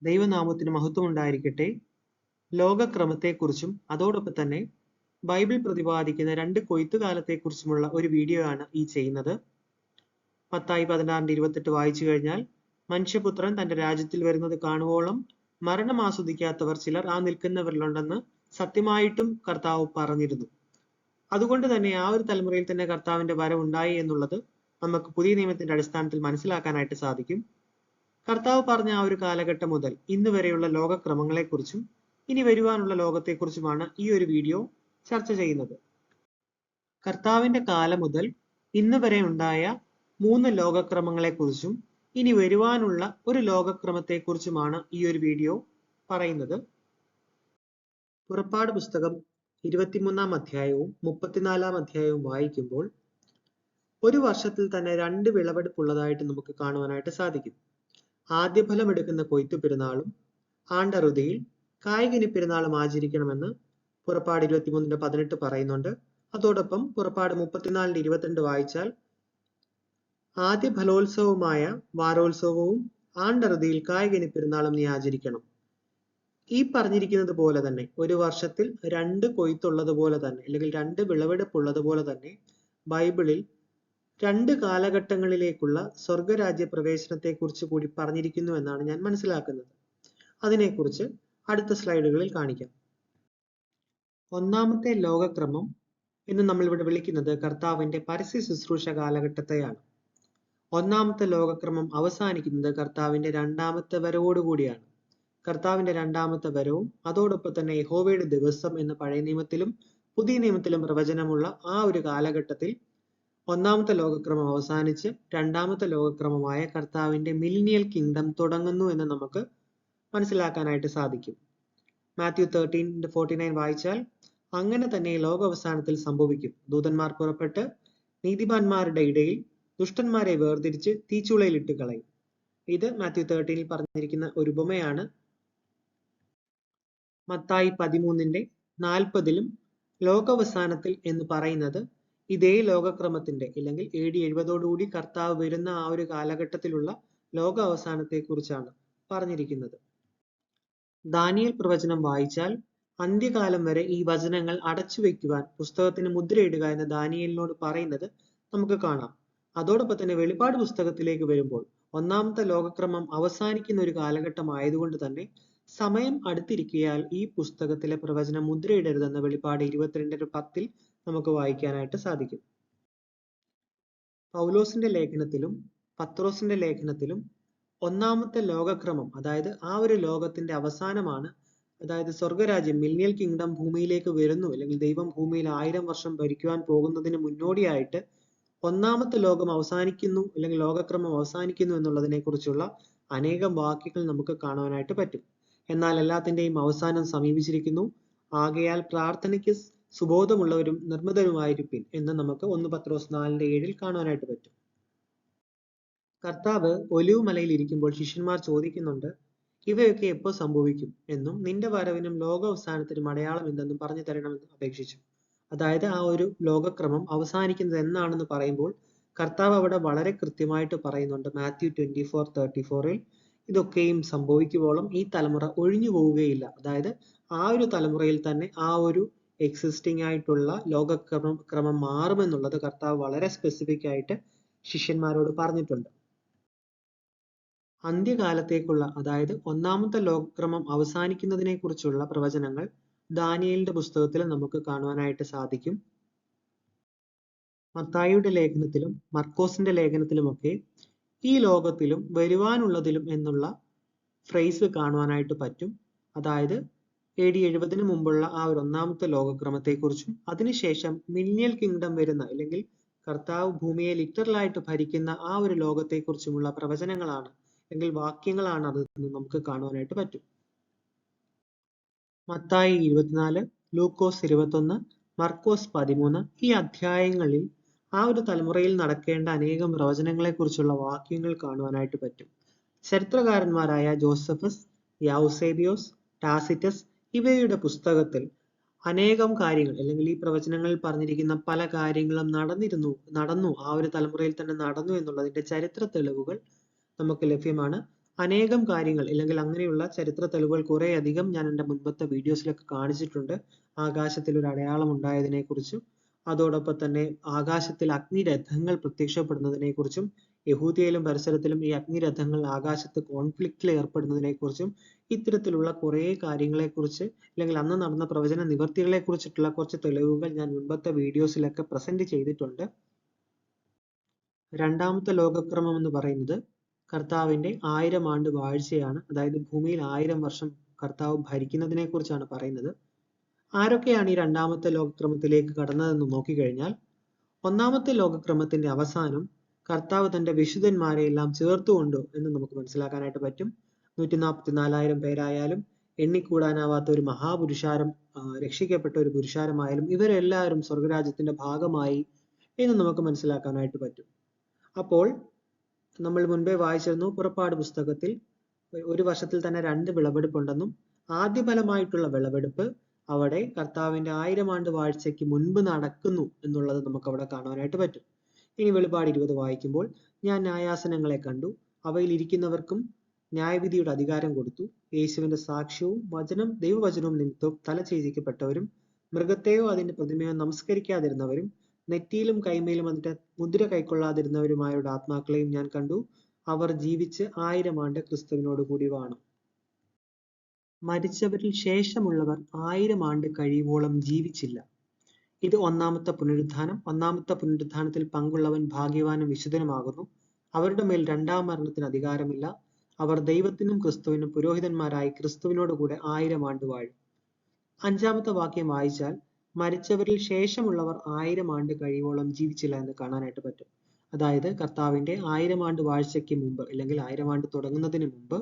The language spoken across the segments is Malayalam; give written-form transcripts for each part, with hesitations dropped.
ദൈവനാമത്തിന് മഹത്വം ഉണ്ടായിരിക്കട്ടെ. ലോകക്രമത്തെക്കുറിച്ചും അതോടൊപ്പം തന്നെ ബൈബിൾ പ്രതിപാദിക്കുന്ന 2 കൊയ്ത്തുകാലത്തെക്കുറിച്ചുമുള്ള ഒരു വീഡിയോ ആണ് ഈ ചെയ്യുന്നത്. മത്തായി 16:28 വായിച്ചു കഴിഞ്ഞാൽ, മനുഷ്യപുത്രൻ തന്റെ രാജ്യത്തിൽ വരുന്നത് കാണുവോളം മരണം ആസ്വദിക്കാത്തവർ ചിലർ ആ നിൽക്കുന്നവരിലുണ്ടെന്ന് സത്യമായിട്ടും കർത്താവ് പറഞ്ഞിരുന്നു. അതുകൊണ്ട് തന്നെ ആ ഒരു തലമുറയിൽ തന്നെ കർത്താവിന്റെ വരവുണ്ടായി എന്നുള്ളത് നമുക്ക് പുതിയ നിയമത്തിന്റെ അടിസ്ഥാനത്തിൽ മനസ്സിലാക്കാനായിട്ട് സാധിക്കും. കർത്താവ് പറഞ്ഞ ആ ഒരു കാലഘട്ടം മുതൽ ഇന്ന് വരെയുള്ള ലോകക്രമങ്ങളെക്കുറിച്ചും ഇനി വരുവാനുള്ള ലോകത്തെക്കുറിച്ചുമാണ് ഈ ഒരു വീഡിയോ ചർച്ച ചെയ്യുന്നത്. കർത്താവിന്റെ കാലം മുതൽ ഇന്ന് വരെ ഉണ്ടായ 3 ലോകക്രമങ്ങളെക്കുറിച്ചും ഇനി വരുവാനുള്ള ഒരു ലോകക്രമത്തെക്കുറിച്ചുമാണ് ഈ ഒരു വീഡിയോ പറയുന്നത്. പുറപ്പാട് പുസ്തകം 23-ാം അധ്യായവും 34-ാം അധ്യായവും വായിക്കുമ്പോൾ ഒരു വർഷത്തിൽ തന്നെ 2 വിളവെടുപ്പുള്ളതായിട്ട് നമുക്ക് കാണുവാനായിട്ട് സാധിക്കും. ആദ്യഫലം എടുക്കുന്ന കൊയ്ത്തു പെരുന്നാളും ആണ്ടറുതിയിൽ കായ്കനി പെരുന്നാളും ആചരിക്കണമെന്ന് പുറപ്പാട് 23:18 പറയുന്നുണ്ട്. അതോടൊപ്പം പുറപ്പാട് 34:22 വായിച്ചാൽ ആദ്യ ഫലോത്സവമായ വാരോത്സവവും ആണ്ടറുതിയിൽ കായ്കനി പെരുന്നാളും നീ ആചരിക്കണം. ഈ പറഞ്ഞിരിക്കുന്നത് പോലെ തന്നെ ഒരു വർഷത്തിൽ 2 കൊയ്ത്തുള്ളതുപോലെ തന്നെ അല്ലെങ്കിൽ 2 വിളവെടുപ്പുള്ളതുപോലെ തന്നെ ബൈബിളിൽ 2 കാലഘട്ടങ്ങളിലേക്കുള്ള സ്വർഗരാജ്യ പ്രവേശനത്തെക്കുറിച്ച് കൂടി പറഞ്ഞിരിക്കുന്നു എന്നാണ് ഞാൻ മനസ്സിലാക്കുന്നത്. അതിനെക്കുറിച്ച് അടുത്ത സ്ലൈഡുകളിൽ കാണിക്കാം. ഒന്നാമത്തെ ലോകക്രമം എന്ന് നമ്മൾ ഇവിടെ വിളിക്കുന്നത് കർത്താവിന്റെ പരസ്യ ശുശ്രൂഷ കാലഘട്ടത്തെയാണ്. ഒന്നാമത്തെ ലോകക്രമം അവസാനിക്കുന്നത് കർത്താവിന്റെ 2ാമത്തെ വരവോടുകൂടിയാണ്. കർത്താവിന്റെ 2ാമത്തെ വരവും അതോടൊപ്പം തന്നെ യഹോവയുടെ ദിവസം എന്ന പഴയ നിയമത്തിലും പുതിയ നിയമത്തിലും പ്രവചനമുള്ള ആ ഒരു കാലഘട്ടത്തിൽ ഒന്നാമത്തെ ലോകക്രമം അവസാനിച്ച് 2ാമത്തെ ലോകക്രമമായ കർത്താവിന്റെ മില്ലിനിയൽ കിങ്ഡം തുടങ്ങുന്നു എന്ന് നമുക്ക് മനസ്സിലാക്കാനായിട്ട് സാധിക്കും. മാത്യു 13:49 വായിച്ചാൽ, അങ്ങനെ തന്നെ ലോകാവസാനത്തിൽ സംഭവിക്കും. ദൂതന്മാർ പുറപ്പെട്ട് നീതിമാന്മാരുടെ ഇടയിൽ ദുഷ്ടന്മാരെ വേർതിരിച്ച് തീച്ചുളയിലിട്ട് കളയും. ഇത് മാത്യു 13 പറഞ്ഞിരിക്കുന്ന ഒരു ഉപമയാണ്. മത്തായി 13:40 ലോകാവസാനത്തിൽ എന്ന് പറയുന്നത് ഇതേ ലോകക്രമത്തിന്റെ അല്ലെങ്കിൽ AD 70 കർത്താവ് വരുന്ന ആ ഒരു കാലഘട്ടത്തിലുള്ള ലോകാവസാനത്തെ കുറിച്ചാണ് പറഞ്ഞിരിക്കുന്നത്. ദാനിയേൽ പ്രവചനം വായിച്ചാൽ അന്ത്യകാലം വരെ ഈ വചനങ്ങൾ അടച്ചു വെക്കുവാൻ പുസ്തകത്തിന് മുദ്രയിടുക എന്ന് ദാനിയേലിനോട് പറയുന്നത് നമുക്ക് കാണാം. അതോടൊപ്പം തന്നെ വെളിപ്പാട് പുസ്തകത്തിലേക്ക് വരുമ്പോൾ ഒന്നാമത്തെ ലോകക്രമം അവസാനിക്കുന്ന ഒരു കാലഘട്ടം ആയതുകൊണ്ട് തന്നെ സമയം അടുത്തിരിക്കയാൽ ഈ പുസ്തകത്തിലെ പ്രവചനം മുദ്രയിടരുതെന്ന് വെളിപ്പാട് 22:10 നമുക്ക് വായിക്കാനായിട്ട് സാധിക്കും. പൗലോസിന്റെ ലേഖനത്തിലും പത്രോസിന്റെ ലേഖനത്തിലും ഒന്നാമത്തെ ലോകക്രമം, അതായത് ആ ഒരു ലോകത്തിന്റെ അവസാനമാണ്, അതായത് സ്വർഗരാജ്യം മില്ലിനിയൽ കിങ്ഡം ഭൂമിയിലേക്ക് വരുന്നു അല്ലെങ്കിൽ ദൈവം ഭൂമിയിൽ 1000 വർഷം ഭരിക്കുവാൻ പോകുന്നതിന് മുന്നോടിയായിട്ട് ഒന്നാമത്തെ ലോകം അവസാനിക്കുന്നു അല്ലെങ്കിൽ ലോകക്രമം അവസാനിക്കുന്നു എന്നുള്ളതിനെ കുറിച്ചുള്ള അനേകം വാക്യങ്ങൾ നമുക്ക് കാണുവാനായിട്ട് പറ്റും. എന്നാൽ എല്ലാത്തിന്റെയും അവസാനം സമീപിച്ചിരിക്കുന്നു, ആകയാൽ പ്രാർത്ഥനയ്ക്ക് സുബോധമുള്ളവരും നിർമ്മതരുമായിരിപ്പിൻ എന്ന് നമുക്ക് 1 പത്രോസ് 4:7 കാണുവാനായിട്ട് പറ്റും. കർത്താവ് ഒലിവ് മലയിൽ ഇരിക്കുമ്പോൾ ശിഷ്യന്മാർ ചോദിക്കുന്നുണ്ട്, ഇവയൊക്കെ എപ്പോൾ സംഭവിക്കും എന്നും നിന്റെ വരവിനും ലോകാവസാനത്തിനും അടയാളം എന്തെന്നും പറഞ്ഞു തരണമെന്ന് അപേക്ഷിച്ചു. അതായത് ആ ഒരു ലോകക്രമം അവസാനിക്കുന്നത് എന്നാണെന്ന് പറയുമ്പോൾ കർത്താവ് അവിടെ വളരെ കൃത്യമായിട്ട് പറയുന്നുണ്ട്. മാത്യു 24:34 ഇതൊക്കെയും സംഭവിക്കുവോളം ഈ തലമുറ ഒഴിഞ്ഞു പോവുകയില്ല. അതായത് ആ ഒരു തലമുറയിൽ തന്നെ ആ ഒരു എക്സിസ്റ്റിംഗ് ആയിട്ടുള്ള ലോകക്രമം മാറുമെന്നുള്ളത് കർത്താവ് വളരെ സ്പെസിഫിക് ആയിട്ട് ശിഷ്യന്മാരോട് പറഞ്ഞിട്ടുണ്ട്. അന്ത്യകാലത്തേക്കുള്ള, അതായത് ഒന്നാമത്തെ ലോകക്രമം അവസാനിക്കുന്നതിനെ കുറിച്ചുള്ള പ്രവചനങ്ങൾ ദാനിയേലിന്റെ പുസ്തകത്തിൽ നമുക്ക് കാണുവാനായിട്ട് സാധിക്കും. മത്തായിയുടെ ലേഖനത്തിലും മർക്കോസിന്റെ ലേഖനത്തിലുമൊക്കെ ഈ ലോകത്തിലും വരുവാനുള്ളതിലും എന്നുള്ള ഫ്രേസ് കാണുവാനായിട്ട് പറ്റും. അതായത് AD 70 മുമ്പുള്ള ആ ഒരു ഒന്നാമത്തെ ലോകക്രമത്തെക്കുറിച്ചും അതിനുശേഷം മില്ലിനിയൽ കിങ്ഡം വരുന്ന അല്ലെങ്കിൽ കർത്താവ് ഭൂമിയെ ലിറ്ററലായിട്ട് ഭരിക്കുന്ന ആ ഒരു ലോകത്തെക്കുറിച്ചുമുള്ള പ്രവചനങ്ങളാണ് അല്ലെങ്കിൽ വാക്യങ്ങളാണ് അത് നമുക്ക് കാണുവാനായിട്ട് പറ്റും. മത്തായി 24, ലൂക്കോസ് 21, മർക്കോസ് 13 ഈ അധ്യായങ്ങളിൽ ആ ഒരു തലമുറയിൽ നടക്കേണ്ട അനേകം പ്രവചനങ്ങളെ കുറിച്ചുള്ള വാക്യങ്ങൾ കാണുവാനായിട്ട് പറ്റും. ചരിത്രകാരന്മാരായ ജോസഫസ്, യൗസേബിയോസ്, ടാസിറ്റസ് ഇവയുടെ പുസ്തകത്തിൽ അനേകം കാര്യങ്ങൾ അല്ലെങ്കിൽ ഈ പ്രവചനങ്ങളിൽ പറഞ്ഞിരിക്കുന്ന പല കാര്യങ്ങളും നടന്നു ആ ഒരു തലമുറയിൽ തന്നെ നടന്നു എന്നുള്ളതിന്റെ ചരിത്ര തെളിവുകൾ നമുക്ക് ലഭ്യമാണ്. അനേകം കാര്യങ്ങൾ അല്ലെങ്കിൽ അങ്ങനെയുള്ള ചരിത്ര തെളിവുകൾ കുറെ അധികം ഞാൻ എൻ്റെ മുൻപത്തെ വീഡിയോസിലൊക്കെ കാണിച്ചിട്ടുണ്ട്. ആകാശത്തിൽ ഒരു അടയാളം ഉണ്ടായതിനെ കുറിച്ചും അതോടൊപ്പം തന്നെ ആകാശത്തിൽ അഗ്നിരഥങ്ങൾ പ്രത്യക്ഷപ്പെടുന്നതിനെ കുറിച്ചും യഹൂദിയയിലും പരിസരത്തിലും ഈ അഗ്നിരഥങ്ങൾ ആകാശത്ത് കോൺഫ്ലിക്റ്റിൽ ഏർപ്പെടുന്നതിനെ കുറിച്ചും ഇത്തരത്തിലുള്ള കുറെ കാര്യങ്ങളെ കുറിച്ച് അല്ലെങ്കിൽ അന്ന് നടന്ന പ്രവചന നിവർത്തികളെ കുറിച്ചിട്ടുള്ള കുറച്ച് തെളിവുകൾ ഞാൻ മുൻപത്തെ വീഡിയോസിലൊക്കെ പ്രസന്റ് ചെയ്തിട്ടുണ്ട്. രണ്ടാമത്തെ ലോകക്രമം എന്ന് പറയുന്നത് കർത്താവിന്റെ 1000 ആണ്ട് വാഴ്ചയാണ്. അതായത് ഭൂമിയിൽ 1000 വർഷം കർത്താവ് ഭരിക്കുന്നതിനെ കുറിച്ചാണ് പറയുന്നത്. ആരൊക്കെയാണ് ഈ രണ്ടാമത്തെ ലോകക്രമത്തിലേക്ക് കടന്നതെന്ന് നോക്കിക്കഴിഞ്ഞാൽ, ഒന്നാമത്തെ ലോകക്രമത്തിന്റെ അവസാനം കർത്താവ് തന്റെ വിശുദ്ധന്മാരെ എല്ലാം ചേർത്തുകൊണ്ടു എന്ന് നമുക്ക് മനസ്സിലാക്കാനായിട്ട് പറ്റും. 144,000 പേരായാലും എണ്ണിക്കൂടാനാവാത്ത ഒരു മഹാപുരുഷാരം, രക്ഷിക്കപ്പെട്ട ഒരു പുരുഷാരമായാലും ഇവരെല്ലാവരും സ്വർഗരാജ്യത്തിന്റെ ഭാഗമായി എന്ന് നമുക്ക് മനസ്സിലാക്കാനായിട്ട് പറ്റും. അപ്പോൾ നമ്മൾ മുൻപേ വായിച്ചിരുന്നു പുറപ്പാട് പുസ്തകത്തിൽ ഒരു വർഷത്തിൽ തന്നെ 2 വിളവെടുപ്പുണ്ടെന്നും ആദ്യ ഫലമായിട്ടുള്ള വിളവെടുപ്പ് അവിടെ കർത്താവിന്റെ 1000 ആണ്ട് വാഴ്ചയ്ക്ക് മുൻപ് നടക്കുന്നു എന്നുള്ളത് നമുക്ക് അവിടെ കാണാനായിട്ട് പറ്റും. ഇനി വെളിപാട് 20 വായിക്കുമ്പോൾ, ഞാൻ ന്യായാസനങ്ങളെ കണ്ടു, അവയിൽ ഇരിക്കുന്നവർക്കും ന്യായവിധിയുടെ അധികാരം കൊടുത്തു. യേശുവിന്റെ സാക്ഷ്യവും ദൈവവചനവും നിമിത്തവും തല ഛേദിക്കപ്പെട്ടവരും മൃഗത്തെയോ അതിന്റെ പ്രതിമയോ നമസ്കരിക്കാതിരുന്നവരും നെറ്റിയിലും കൈമേലും അതിന്റെ മുദ്ര കൈക്കൊള്ളാതിരുന്നവരുമായവരുടെ ആത്മാക്കളെയും ഞാൻ കണ്ടു. അവർ ജീവിച്ച് 1000 ആണ്ട് ക്രിസ്തുവിനോട് കൂടി വാണു. മരിച്ചവരിൽ ശേഷമുള്ളവർ 1000 ആണ്ട് കഴിയുവോളം ജീവിച്ചില്ല. ഇത് ഒന്നാമത്തെ പുനരുത്ഥാനം. ഒന്നാമത്തെ പുനരുത്ഥാനത്തിൽ പങ്കുള്ളവൻ ഭാഗ്യവാനും വിശുദ്ധനുമാകുന്നു. അവരുടെ മേൽ രണ്ടാം മരണത്തിന് അധികാരമില്ല. അവർ ദൈവത്തിനും ക്രിസ്തുവിനും പുരോഹിതന്മാരായി ക്രിസ്തുവിനോട് കൂടെ 1000 ആണ്ട് വാഴും. 5-ാമത്തെ വാക്യം വായിച്ചാൽ മരിച്ചവരിൽ ശേഷമുള്ളവർ 1000 ആണ്ട് കഴിയുവോളം ജീവിച്ചില്ല എന്ന് കാണാനായിട്ട് പറ്റും. അതായത് കർത്താവിന്റെ 1000 ആണ്ട് വാഴ്ചയ്ക്ക് മുമ്പ് അല്ലെങ്കിൽ 1000 ആണ്ട് തുടങ്ങുന്നതിന് മുമ്പ്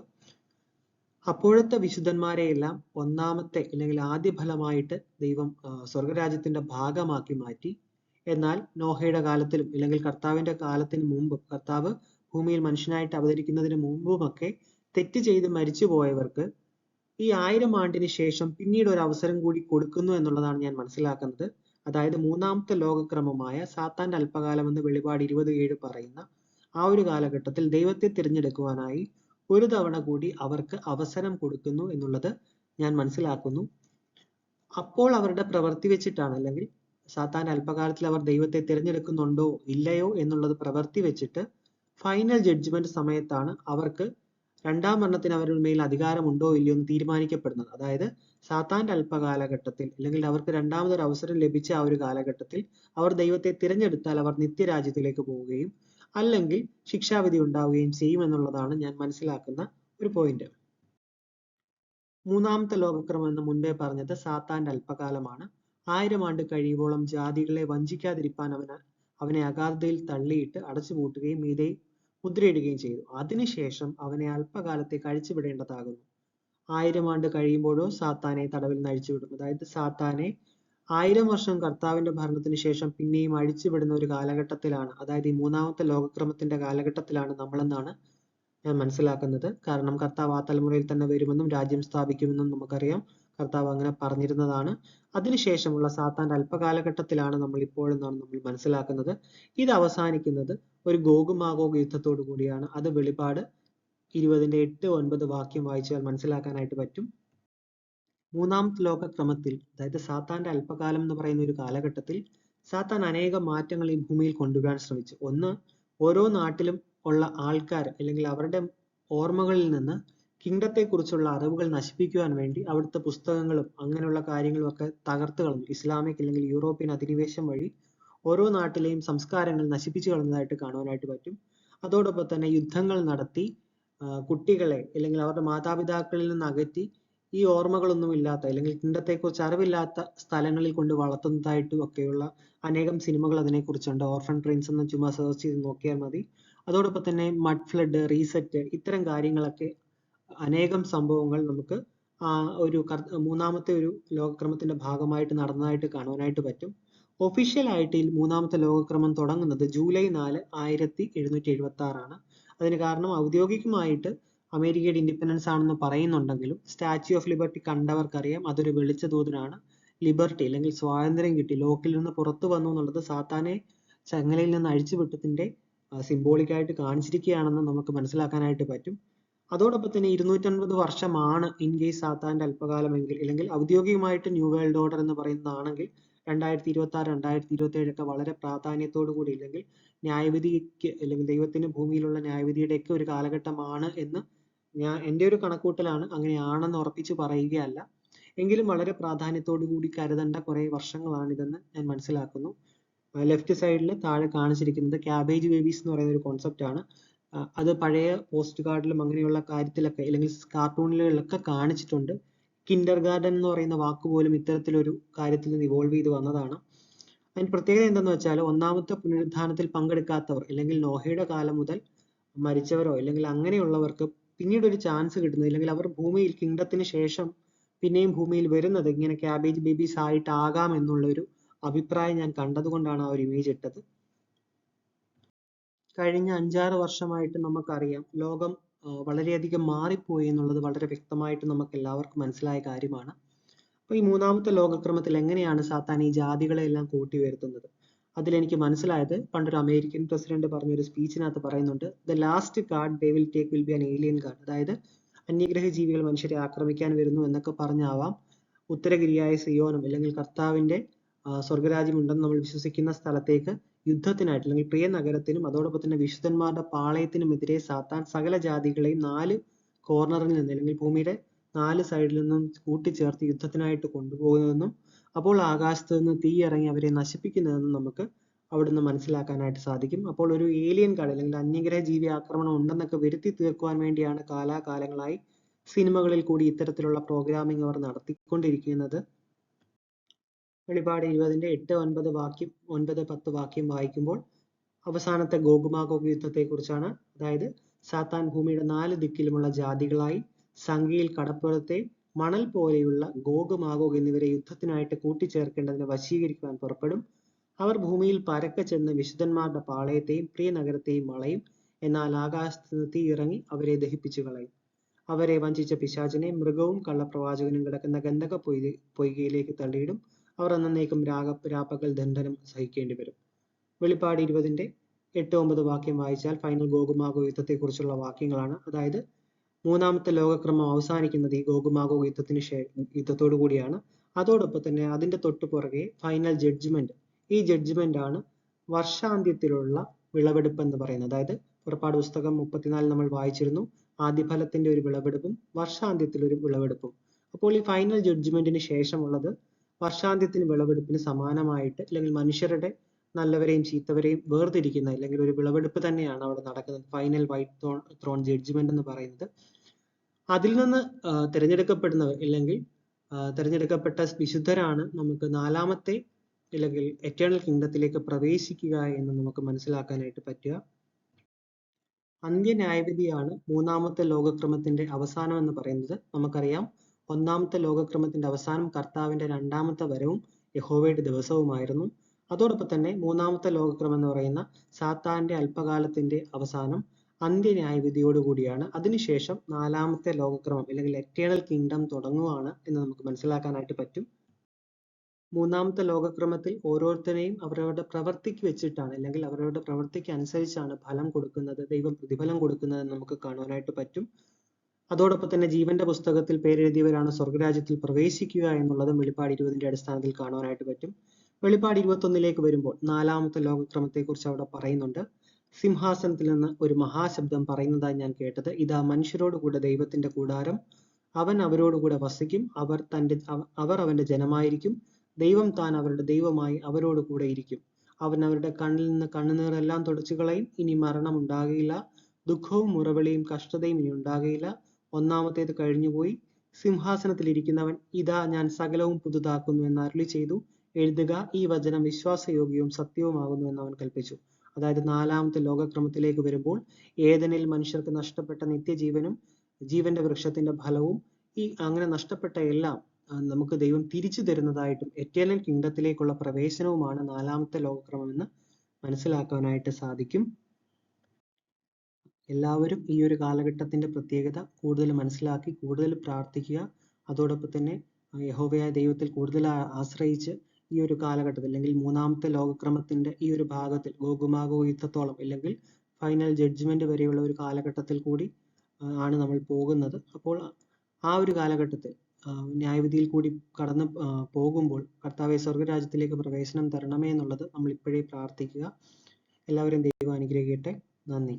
അപ്പോഴത്തെ വിശുദ്ധന്മാരെയെല്ലാം ഒന്നാമത്തെ അല്ലെങ്കിൽ ആദ്യ ഫലമായിട്ട് ദൈവം സ്വർഗരാജ്യത്തിന്റെ ഭാഗമാക്കി മാറ്റി. എന്നാൽ നോഹയുടെ കാലത്തിലും അല്ലെങ്കിൽ കർത്താവിന്റെ കാലത്തിന് മുമ്പും കർത്താവ് ഭൂമിയിൽ മനുഷ്യനായിട്ട് അവതരിക്കുന്നതിന് മുമ്പുമൊക്കെ തെറ്റ് ചെയ്ത് മരിച്ചുപോയവർക്ക് ഈ 1000 ആണ്ടിന് ശേഷം പിന്നീട് ഒരു അവസരം കൂടി കൊടുക്കുന്നു എന്നുള്ളതാണ് ഞാൻ മനസ്സിലാക്കുന്നത്. അതായത് മൂന്നാമത്തെ ലോകക്രമമായ സാത്താന്റെ അല്പകാലം എന്ന് വെളിപാട് 20:7 പറയുന്ന ആ ഒരു കാലഘട്ടത്തിൽ ദൈവത്തെ തിരഞ്ഞെടുക്കുവാനായി ഒരു തവണ കൂടി അവർക്ക് അവസരം കൊടുക്കുന്നു എന്നുള്ളത് ഞാൻ മനസ്സിലാക്കുന്നു. അപ്പോൾ അവരുടെ പ്രവൃത്തി വെച്ചിട്ടാണ്, അല്ലെങ്കിൽ സാത്താന്റെ അല്പകാലത്തിൽ അവർ ദൈവത്തെ തിരഞ്ഞെടുക്കുന്നുണ്ടോ ഇല്ലയോ എന്നുള്ളത് പ്രവൃത്തി വെച്ചിട്ട് ഫൈനൽ ജഡ്ജ്മെന്റ് സമയത്താണ് അവർക്ക് രണ്ടാം മരണത്തിന് അവരുടെ മേൽ അധികാരമുണ്ടോ ഇല്ലയോ എന്ന് തീരുമാനിക്കപ്പെടുന്നത്. അതായത് സാത്താന്റെ അല്പകാലഘട്ടത്തിൽ അല്ലെങ്കിൽ അവർക്ക് രണ്ടാമതൊരു അവസരം ലഭിച്ച ആ ഒരു കാലഘട്ടത്തിൽ അവർ ദൈവത്തെ തിരഞ്ഞെടുത്താൽ അവർ നിത്യരാജ്യത്തിലേക്ക് പോവുകയും അല്ലെങ്കിൽ ശിക്ഷാവിധി ഉണ്ടാവുകയും ചെയ്യുമെന്നുള്ളതാണ് ഞാൻ മനസ്സിലാക്കുന്ന ഒരു പോയിന്റ്. മൂന്നാമത്തെ ലോകക്രമം എന്ന് മുൻപേ പറഞ്ഞത് സാത്താന്റെ അല്പകാലമാണ്. 1000 ആണ്ട് കഴിയുവോളം ജാതികളെ വഞ്ചിക്കാതിരിപ്പാൻ അവനെ അഗാധതയിൽ തള്ളിയിട്ട് അടച്ചുപൂട്ടുകയും മീതെ മുദ്രയിടുകയും ചെയ്തു. അതിനുശേഷം അവനെ അല്പകാലത്തേക്ക് അഴിച്ചുവിടേണ്ടതാകുന്നു. 1000 ആണ്ട് കഴിയുമ്പോഴോ സാത്താനെ തടവിൽ നിന്ന് അഴിച്ചുവിടും. അതായത് സാത്താനെ 1000 വർഷം കർത്താവിന്റെ ഭരണത്തിന് ശേഷം പിന്നെയും അഴിച്ചുവിടുന്ന ഒരു കാലഘട്ടത്തിലാണ്, അതായത് ഈ മൂന്നാമത്തെ ലോകക്രമത്തിന്റെ കാലഘട്ടത്തിലാണ് നമ്മളെന്നാണ് ഞാൻ മനസ്സിലാക്കുന്നത്. കാരണം കർത്താവ് ആ തലമുറയിൽ തന്നെ വരുമെന്നും രാജ്യം സ്ഥാപിക്കുമെന്നും നമുക്കറിയാം. കർത്താവ് അങ്ങനെ പറഞ്ഞിരുന്നതാണ്. അതിനുശേഷമുള്ള സാത്താന്റെ അല്പകാലഘട്ടത്തിലാണ് നമ്മൾ ഇപ്പോഴെന്നാണ് നമ്മൾ മനസ്സിലാക്കുന്നത്. ഇത് അവസാനിക്കുന്നത് ഒരു ഗോഗ് മാഗോഗ് യുദ്ധത്തോടു കൂടിയാണ്. അത് വെളിപാട് 20:8-9 വാക്യം വായിച്ചാൽ മനസ്സിലാക്കാനായിട്ട് പറ്റും. മൂന്നാമത്തെ ലോകക്രമത്തിൽ, അതായത് സാത്താന്റെ അല്പകാലം എന്ന് പറയുന്ന ഒരു കാലഘട്ടത്തിൽ സാത്താൻ അനേകം മാറ്റങ്ങൾ ഈ ഭൂമിയിൽ കൊണ്ടുവരാൻ ശ്രമിച്ചു. ഒന്ന്, ഓരോ നാട്ടിലും ഉള്ള ആൾക്കാർ അല്ലെങ്കിൽ അവരുടെ ഓർമ്മകളിൽ നിന്ന് കിങ്ഡത്തെ കുറിച്ചുള്ള അറിവുകൾ നശിപ്പിക്കുവാൻ വേണ്ടി അവിടുത്തെ പുസ്തകങ്ങളും അങ്ങനെയുള്ള കാര്യങ്ങളും ഒക്കെ തകർത്ത് കളഞ്ഞു. ഇസ്ലാമിക് അല്ലെങ്കിൽ യൂറോപ്യൻ അധിനിവേശം വഴി ഓരോ നാട്ടിലെയും സംസ്കാരങ്ങൾ നശിപ്പിച്ചു കളഞ്ഞതായിട്ട് കാണുവാനായിട്ട് പറ്റും. അതോടൊപ്പം തന്നെ യുദ്ധങ്ങൾ നടത്തി കുട്ടികളെ അല്ലെങ്കിൽ അവരുടെ മാതാപിതാക്കളിൽ നിന്ന് അകറ്റി ഈ ഓർമ്മകളൊന്നും ഇല്ലാത്ത അല്ലെങ്കിൽ കിങ്ഡത്തെക്കുറിച്ച് അറിവില്ലാത്ത സ്ഥലങ്ങളിൽ കൊണ്ട് വളർത്തുന്നതായിട്ടും ഒക്കെയുള്ള അനേകം സിനിമകൾ അതിനെക്കുറിച്ചുണ്ട്. ഓർഫൻ പ്രിൻസ് എന്ന് ചുമ്മാ സെർച്ച് ചെയ്ത് നോക്കിയാൽ മതി. അതോടൊപ്പം തന്നെ മഡ് ഫ്ലഡ്, റീസെറ്റ്, ഇത്തരം കാര്യങ്ങളൊക്കെ അനേകം സംഭവങ്ങൾ നമുക്ക് ഒരു മൂന്നാമത്തെ ഒരു ലോകക്രമത്തിന്റെ ഭാഗമായിട്ട് നടന്നതായിട്ട് കാണുവാനായിട്ട് പറ്റും. ഒഫീഷ്യൽ ആയിട്ട് ഈ മൂന്നാമത്തെ ലോകക്രമം തുടങ്ങുന്നത് ജൂലൈ 4, 1776 ആണ്. അതിന് കാരണം ഔദ്യോഗികമായിട്ട് അമേരിക്കയുടെ ഇൻഡിപെൻഡൻസ് ആണെന്ന് പറയുന്നുണ്ടെങ്കിലും സ്റ്റാച്യു ഓഫ് ലിബർട്ടി കണ്ടവർക്കറിയാം അതൊരു വെളിച്ച തോതിനാണ്. ലിബർട്ടി അല്ലെങ്കിൽ സ്വാതന്ത്ര്യം കിട്ടി, ലോക്കിൽ നിന്ന് പുറത്തു വന്നു എന്നുള്ളത് സാത്താനെ ചങ്ങലയിൽ നിന്ന് അഴിച്ചുവിട്ടതിന്റെ സിംബോളിക് ആയിട്ട് കാണിച്ചിരിക്കുകയാണെന്ന് നമുക്ക് മനസ്സിലാക്കാനായിട്ട് പറ്റും. അതോടൊപ്പം തന്നെ 250 വർഷമാണ് ഇൻ കേസ് സാത്താന്റെ അല്പകാലമെങ്കിൽ, അല്ലെങ്കിൽ ഔദ്യോഗികമായിട്ട് ന്യൂ വേൾഡ് ഓർഡർ എന്ന് പറയുന്നതാണെങ്കിൽ 2026 2027 ഒക്കെ വളരെ പ്രാധാന്യത്തോടു കൂടി, അല്ലെങ്കിൽ ന്യായവിധിക്ക് അല്ലെങ്കിൽ ദൈവത്തിന് ഭൂമിയിലുള്ള ന്യായവിധിയുടെ ഒക്കെ ഒരു കാലഘട്ടമാണ് എന്ന് എൻ്റെ ഒരു കണക്കൂട്ടലാണ്. അങ്ങനെയാണെന്ന് ഉറപ്പിച്ച് പറയുകയല്ല, എങ്കിലും വളരെ പ്രാധാന്യത്തോടു കൂടി കരുതേണ്ട കുറെ വർഷങ്ങളാണിതെന്ന് ഞാൻ മനസ്സിലാക്കുന്നു. ലെഫ്റ്റ് സൈഡിൽ താഴെ കാണിച്ചിരിക്കുന്നത് ക്യാബേജ് ബേബീസ് എന്ന് പറയുന്ന ഒരു കോൺസെപ്റ്റ് ആണ്. അത് പഴയ പോസ്റ്റ് കാർഡിലും അങ്ങനെയുള്ള കാര്യത്തിലൊക്കെ, അല്ലെങ്കിൽ കാർട്ടൂണുകളിലൊക്കെ കാണിച്ചിട്ടുണ്ട്. കിൻഡർ ഗാർഡൻ എന്ന് പറയുന്ന വാക്ക് പോലും ഇത്തരത്തിലൊരു കാര്യത്തിൽ നിന്ന് ഇവോൾവ് ചെയ്ത് വന്നതാണ്. അതിന് പ്രത്യേകത എന്തെന്ന് വെച്ചാൽ, ഒന്നാമത്തെ പുനരുത്ഥാനത്തിൽ പങ്കെടുക്കാത്തവർ, അല്ലെങ്കിൽ നോഹയുടെ കാലം മുതൽ മരിച്ചവരോ അല്ലെങ്കിൽ അങ്ങനെയുള്ളവർക്ക് പിന്നീട് ഒരു ചാൻസ് കിട്ടുന്നത്, അല്ലെങ്കിൽ അവർ ഭൂമിയിൽ കിങ്ഡത്തിന് ശേഷം പിന്നെയും ഭൂമിയിൽ വരുന്നത് ഇങ്ങനെ ക്യാബേജ് ബേബീസ് ആയിട്ടാകാം എന്നുള്ള ഒരു അഭിപ്രായം ഞാൻ കണ്ടതുകൊണ്ടാണ് ആ ഒരു ഇമേജ് ഇട്ടത്. കഴിഞ്ഞ 5-6 വർഷമായിട്ട് നമുക്കറിയാം ലോകം വളരെയധികം മാറിപ്പോയി എന്നുള്ളത് വളരെ വ്യക്തമായിട്ട് നമുക്ക് എല്ലാവർക്കും മനസ്സിലായ കാര്യമാണ്. അപ്പോൾ ഈ മൂന്നാമത്തെ ലോകക്രമത്തിൽ എങ്ങനെയാണ് സാത്താൻ ഈ ജാതികളെ എല്ലാം കൂട്ടി വരുത്തുന്നത്? അതിലെനിക്ക് മനസ്സിലായത്, പണ്ടൊരു അമേരിക്കൻ പ്രസിഡന്റ് പറഞ്ഞൊരു സ്പീച്ചിനകത്ത് പറയുന്നുണ്ട്, the last card they will take will be an alien card. അതായത് അന്യഗ്രഹ ജീവികൾ മനുഷ്യരെ ആക്രമിക്കാൻ വരുന്നു എന്നൊക്കെ പറഞ്ഞാവാം ഉത്തരഗിരിയായ സിയോനും അല്ലെങ്കിൽ കർത്താവിന്റെ സ്വർഗരാജ്യം ഉണ്ടെന്ന് നമ്മൾ വിശ്വസിക്കുന്ന സ്ഥലത്തേക്ക് യുദ്ധത്തിനായിട്ട്, അല്ലെങ്കിൽ പ്രിയ നഗരത്തിനും അതോടൊപ്പം തന്നെ വിശുദ്ധന്മാരുടെ പാളയത്തിനുമെതിരെ സാത്താൻ സകല ജാതികളെയും 4 കോർണറിൽ നിന്ന്, അല്ലെങ്കിൽ ഭൂമിയുടെ 4 സൈഡിൽ നിന്നും കൂട്ടിച്ചേർത്ത് യുദ്ധത്തിനായിട്ട് കൊണ്ടുപോകുന്നതെന്നും അപ്പോൾ ആകാശത്ത് നിന്ന് തീ ഇറങ്ങി അവരെ നശിപ്പിക്കുന്നതെന്നും നമുക്ക് അവിടുന്ന് മനസ്സിലാക്കാനായിട്ട് സാധിക്കും. അപ്പോൾ ഒരു ഏലിയൻ കാർഡ്, അല്ലെങ്കിൽ അന്യഗ്രഹ ജീവി ആക്രമണം ഉണ്ടെന്നൊക്കെ വരുത്തി തീർക്കുവാൻ വേണ്ടിയാണ് കാലാകാലങ്ങളായി സിനിമകളിൽ കൂടി ഇത്തരത്തിലുള്ള പ്രോഗ്രാമിംഗ് അവർ നടത്തിക്കൊണ്ടിരിക്കുന്നത്. വെളിപാട് 20-ന്റെ 8-9 വാക്യം 9-10 വാക്യം വായിക്കുമ്പോൾ അവസാനത്തെ ഗോഗുമാഗോഗ് യുദ്ധത്തെ കുറിച്ചാണ്. അതായത് സാത്താൻ ഭൂമിയുടെ 4 ദിക്കിലുമുള്ള ജാതികളായി സംഖ്യയിൽ കടപ്പുറത്തെ മണൽ പോലെയുള്ള ഗോഗുമാഗോഗ് എന്നിവരെ യുദ്ധത്തിനായിട്ട് കൂട്ടിച്ചേർക്കേണ്ടതിന് വശീകരിക്കുവാൻ പുറപ്പെടും. അവർ ഭൂമിയിൽ പരക്കെ ചെന്ന് വിശുദ്ധന്മാരുടെ പാളയത്തെയും പ്രിയ നഗരത്തെയും വളയും. എന്നാൽ ആകാശത്ത് നിന്ന് തീ ഇറങ്ങി അവരെ ദഹിപ്പിച്ചു കളയും. അവരെ വഞ്ചിച്ച പിശാചിനെ മൃഗവും കള്ളപ്രവാചകനും കിടക്കുന്ന ഗന്ധക പൊയ്കയിലേക്ക് തള്ളിയിടും. അവർ എന്നേക്കും രാപ്പകൽ ദണ്ഡനം സഹിക്കേണ്ടി വരും. വെളിപ്പാട് 20-ന്റെ 8-9 വാക്യം വായിച്ചാൽ ഫൈനൽ ഗോഗുമാഗോഗ് യുദ്ധത്തെക്കുറിച്ചുള്ള വാക്യങ്ങളാണ്. അതായത് മൂന്നാമത്തെ ലോകക്രമം അവസാനിക്കുന്നത് ഈ ഗോഗുമാഗോഗ് യുദ്ധത്തോടു കൂടിയാണ്. അതോടൊപ്പം തന്നെ അതിന്റെ തൊട്ടു പുറകെ ഫൈനൽ ജഡ്ജ്മെന്റ്. ഈ ജഡ്ജ്മെന്റ് ആണ് വർഷാന്ത്യത്തിലുള്ള വിളവെടുപ്പ് എന്ന് പറയുന്നത്. അതായത് പുറപ്പാട് പുസ്തകം 34 നമ്മൾ വായിച്ചിരുന്നു, ആദ്യഫലത്തിന്റെ ഒരു വിളവെടുപ്പും വർഷാന്ത്യത്തിൽ ഒരു വിളവെടുപ്പും. അപ്പോൾ ഈ ഫൈനൽ ജഡ്ജ്മെന്റിന് ശേഷമുള്ളത് വർഷാന്ത്യത്തിന് വിളവെടുപ്പിന് സമാനമായിട്ട്, അല്ലെങ്കിൽ മനുഷ്യരുടെ നല്ലവരെയും ചീത്തവരെയും വേർതിരിക്കുന്ന, അല്ലെങ്കിൽ ഒരു വിളവെടുപ്പ് തന്നെയാണ് അവിടെ നടക്കുന്നത്. ഫൈനൽ വൈറ്റ് ത്രോൺ ജഡ്ജ്മെന്റ് എന്ന് പറയുന്നത്. അതിൽ നിന്ന് തിരഞ്ഞെടുക്കപ്പെടുന്നവർ, അല്ലെങ്കിൽ തിരഞ്ഞെടുക്കപ്പെട്ട വിശുദ്ധരാണ് നമുക്ക് 4-ാമത്തെ അല്ലെങ്കിൽ എറ്റേണൽ കിങ്ഡത്തിലേക്ക് പ്രവേശിക്കുക എന്ന് നമുക്ക് മനസ്സിലാക്കാനായിട്ട് പറ്റുക. അന്ത്യന്യായവിധിയാണ് മൂന്നാമത്തെ ലോകക്രമത്തിന്റെ അവസാനം എന്ന് പറയുന്നത്. നമുക്കറിയാം, ഒന്നാമത്തെ ലോകക്രമത്തിന്റെ അവസാനം കർത്താവിന്റെ 2-ാമത്തെ വരവും യഹോവയുടെ ദിവസവുമായിരുന്നു. അതോടൊപ്പം തന്നെ മൂന്നാമത്തെ ലോകക്രമം എന്ന് പറയുന്ന സാത്താന്റെ അല്പകാലത്തിന്റെ അവസാനം അന്ത്യന്യായവിധിയോടുകൂടിയാണ്. അതിനുശേഷം 4-ാമത്തെ ലോകക്രമം അല്ലെങ്കിൽ എറ്റേണൽ കിങ്ഡം തുടങ്ങുകയാണ് എന്ന് നമുക്ക് മനസ്സിലാക്കാനായിട്ട് പറ്റും. മൂന്നാമത്തെ ലോകക്രമത്തിൽ ഓരോരുത്തരെയും അവരവരുടെ പ്രവൃത്തിക്ക് വെച്ചിട്ടാണ്, അല്ലെങ്കിൽ അവരവരുടെ പ്രവൃത്തിക്ക് അനുസരിച്ചാണ് ഫലം കൊടുക്കുന്നത്, ദൈവം പ്രതിഫലം കൊടുക്കുന്നത് എന്ന് നമുക്ക് കാണുവാനായിട്ട് പറ്റും. അതോടൊപ്പം തന്നെ ജീവന്റെ പുസ്തകത്തിൽ പേരെഴുതിയവരാണ് സ്വർഗരാജ്യത്തിൽ പ്രവേശിക്കുക എന്നുള്ളതും വെളിപ്പാട് 20-ന്റെ അടിസ്ഥാനത്തിൽ കാണുവാനായിട്ട് പറ്റും. വെളിപ്പാട് 21-ലേക്ക് വരുമ്പോൾ 4-ാമത്തെ ലോകക്രമത്തെ കുറിച്ച് അവിടെ പറയുന്നുണ്ട്. സിംഹാസനത്തിൽ നിന്ന് ഒരു മഹാശബ്ദം പറയുന്നതായി ഞാൻ കേട്ടത്, ഇതാ മനുഷ്യരോടുകൂടെ ദൈവത്തിന്റെ കൂടാരം, അവൻ അവരോടുകൂടെ വസിക്കും, അവർ അവന്റെ ജനമായിരിക്കും, ദൈവം താൻ അവരുടെ ദൈവമായി അവരോട് കൂടെ ഇരിക്കും. അവൻ അവരുടെ കണ്ണിൽ നിന്ന് കണ്ണുനീരെല്ലാം തുടച്ചു കളയും. ഇനി മരണം ഉണ്ടാകുകയില്ല, ദുഃഖവും മുറവിളിയും കഷ്ടതയും ഇനി ഉണ്ടാകുകയില്ല. ഒന്നാമത്തേത് കഴിഞ്ഞുപോയി. സിംഹാസനത്തിൽ ഇരിക്കുന്നവൻ ഇതാ ഞാൻ സകലവും പുതുതാക്കുന്നു എന്ന് അരുളി ചെയ്തു. എഴുതുക, ഈ വചനം വിശ്വാസയോഗ്യവും സത്യവുമാകുന്നു എന്ന് അവൻ കൽപ്പിച്ചു. അതായത് 4-ാമത്തെ ലോകക്രമത്തിലേക്ക് വരുമ്പോൾ ഏദനിൽ മനുഷ്യർക്ക് നഷ്ടപ്പെട്ട നിത്യജീവനും ജീവന്റെ വൃക്ഷത്തിന്റെ ഫലവും ഈ അങ്ങനെ നഷ്ടപ്പെട്ട എല്ലാം നമുക്ക് ദൈവം തിരിച്ചു തരുന്നതായിട്ടും എറ്റേണൽ കിങ്ഡത്തിലേക്കുള്ള പ്രവേശനവുമാണ് 4-ാമത്തെ ലോകക്രമം എന്ന് മനസ്സിലാക്കാനായിട്ട് സാധിക്കും. എല്ലാവരും ഈ ഒരു കാലഘട്ടത്തിന്റെ പ്രത്യേകത കൂടുതൽ മനസ്സിലാക്കി കൂടുതൽ പ്രാർത്ഥിക്കുക. അതോടൊപ്പം തന്നെ യഹോവയായ ദൈവത്തിൽ കൂടുതൽ ആശ്രയിച്ച് ഈ ഒരു കാലഘട്ടത്തിൽ, അല്ലെങ്കിൽ മൂന്നാമത്തെ ലോകക്രമത്തിന്റെ ഈ ഒരു ഭാഗത്തിൽ ഗോഗുമാഗോഗ് യുദ്ധത്തോളം അല്ലെങ്കിൽ ഫൈനൽ ജഡ്ജ്മെന്റ് വരെയുള്ള ഒരു കാലഘട്ടത്തിൽ കൂടി ആണ് നമ്മൾ പോകുന്നത്. അപ്പോൾ ആ ഒരു കാലഘട്ടത്തിൽ ന്യായവിധിയിൽ കൂടി കടന്നു പോകുമ്പോൾ കർത്താവെ സ്വർഗരാജ്യത്തിലേക്ക് പ്രവേശനം തരണമേ എന്നുള്ളത് നമ്മൾ ഇപ്പോഴേ പ്രാർത്ഥിക്കുക. എല്ലാവരും ദൈവം അനുഗ്രഹിക്കട്ടെ. നന്ദി.